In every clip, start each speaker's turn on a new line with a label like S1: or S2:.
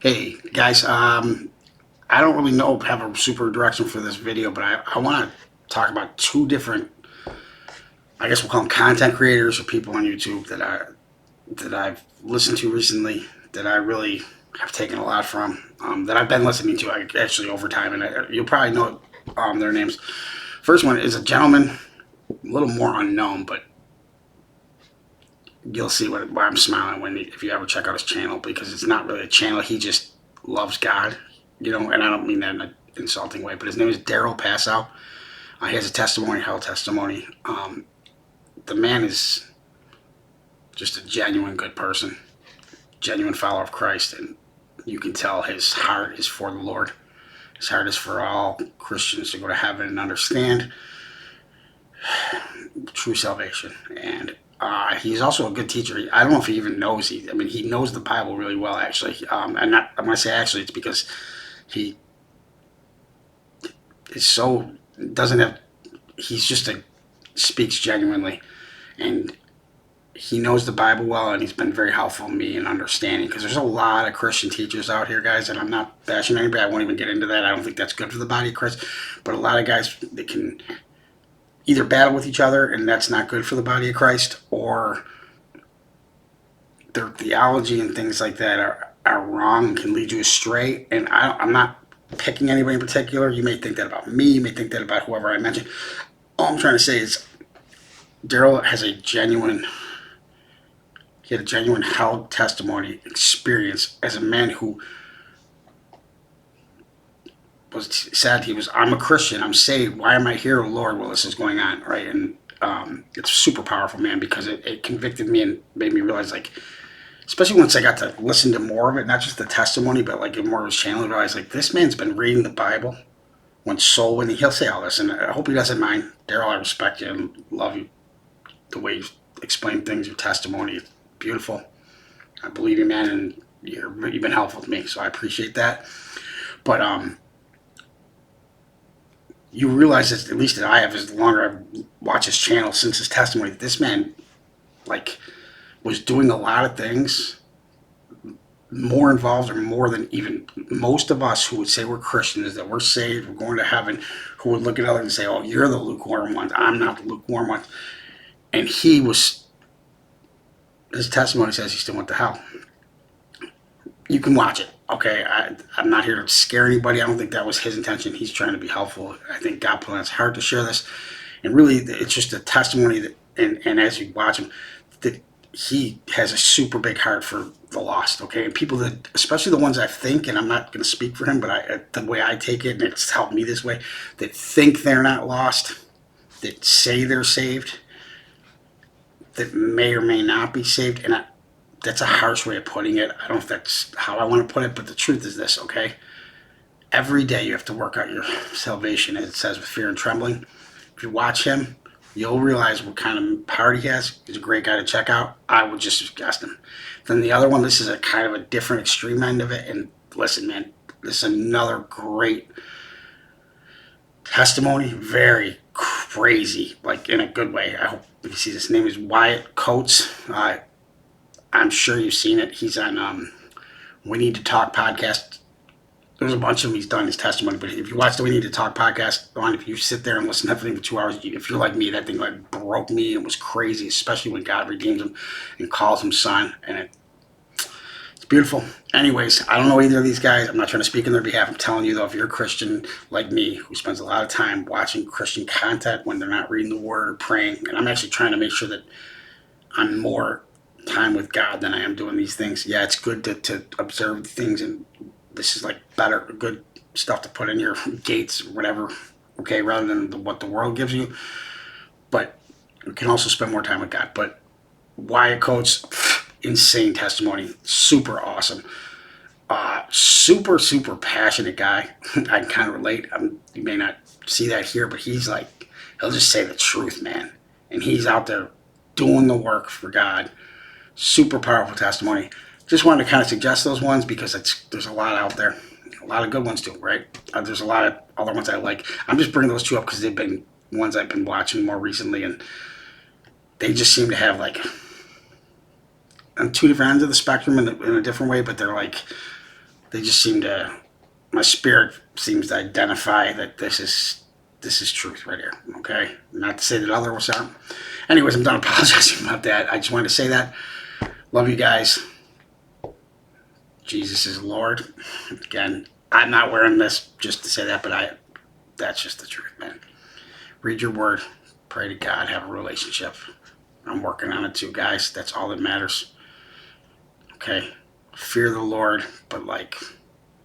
S1: Hey guys, I don't really have a super direction for this video, but I want to talk about two different, I guess we'll call them content creators or people on YouTube that I've listened to recently that I really have taken a lot from, that I've been listening to actually over time, and you'll probably know their names. First one is a gentleman, a little more unknown, but you'll see why I'm smiling if you ever check out his channel, because it's not really a channel. He just loves God, and I don't mean that in an insulting way, but his name is Daryl Passow. He has a testimony, hell testimony. The man is just a genuine good person, genuine follower of Christ, and you can tell his heart is for the Lord. His heart is for all Christians to go to heaven and understand true salvation. And he's also a good teacher. I don't know if he even knows. He knows the Bible really well, actually. And I'm going to say actually, it's because he is so doesn't have. He's just speaks genuinely, and he knows the Bible well, and he's been very helpful to me in understanding, because there's a lot of Christian teachers out here, guys, and I'm not bashing anybody. I won't even get into that. I don't think that's good for the body of Christ. But a lot of guys, they can either battle with each other, and that's not good for the body of Christ, or their theology and things like that are wrong and can lead you astray. And I'm not picking anybody in particular. You may think that about me. You may think that about whoever I mentioned. All I'm trying to say is Daryl has a genuine hell testimony experience as a man who said I'm a Christian, I'm saved, why am I here, Lord, while this is going on, right? And it's super powerful, man, because it convicted me and made me realize, like, especially once I got to listen to more of it, not just the testimony, but like more of his channel, I realized, like, this man's been reading the Bible, went soul winning. He'll say all this, and I hope he doesn't mind. Daryl, I respect you and love you. The way you explain things, your testimony, is beautiful. I believe you, man, and you've been helpful to me, so I appreciate that. But you realize that, at least that I have, as the longer I've watched his channel since his testimony, that this man, like, was doing a lot of things more involved or more than even most of us who would say we're Christians, that we're saved, we're going to heaven, who would look at others and say, oh, you're the lukewarm ones, I'm not the lukewarm one. And his testimony says he still went to hell. You can watch it, okay? I'm not here to scare anybody. I don't think that was his intention. He's trying to be helpful. I think God put on his heart to share this. And really, it's just a testimony that, and as you watch him, that he has a super big heart for the lost, okay? And people that, especially the ones I think, and I'm not going to speak for him, but the way I take it, and it's helped me this way, that think they're not lost, that say they're saved, that may or may not be saved. And that's a harsh way of putting it. I don't know if that's how I want to put it, but the truth is this, okay? Every day you have to work out your salvation, as it says, with fear and trembling. If you watch him, you'll realize what kind of heart he has. He's a great guy to check out. I would just suggest him. Then the other one, this is a kind of a different extreme end of it. And listen, man, this is another great testimony. Very crazy, like in a good way. I hope you see this. His name is Wyatt Coates. I'm sure you've seen it. He's on We Need to Talk podcast. There's a bunch of them he's done his testimony, but if you watch the We Need to Talk podcast, if you sit there and listen to everything for 2 hours, if you're like me, that thing like broke me. It was crazy, especially when God redeems him and calls him son, and it's beautiful. Anyways, I don't know either of these guys. I'm not trying to speak on their behalf. I'm telling you, though, if you're a Christian like me who spends a lot of time watching Christian content when they're not reading the Word or praying, and I'm actually trying to make sure that I'm more time with God than I am doing these things. Yeah, it's good to observe things, and this is like good stuff to put in your gates or whatever, okay, rather than what the world gives you. But you can also spend more time with God. But Wyatt Coates, insane testimony, super awesome, super passionate guy. I can kind of relate. You may not see that here, but he's like, he'll just say the truth, man, and he's out there doing the work for God. Super powerful testimony. Just wanted to kind of suggest those ones because there's a lot out there, a lot of good ones too, right? There's a lot of other ones I like. I'm just bringing those two up because they've been ones I've been watching more recently, and they just seem to have, like, on two different ends of the spectrum in a different way, but they're like they just seem to, my spirit seems to identify that this is truth right here. Okay, not to say that others aren't. Anyways, I'm done apologizing about that. I just wanted to say that. Love you guys. Jesus is Lord. Again, I'm not wearing this just to say that, but that's just the truth, man. Read your word. Pray to God. Have a relationship. I'm working on it too, guys. That's all that matters. Okay? Fear the Lord, but like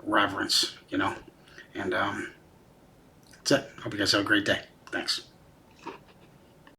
S1: reverence, And that's it. Hope you guys have a great day. Thanks.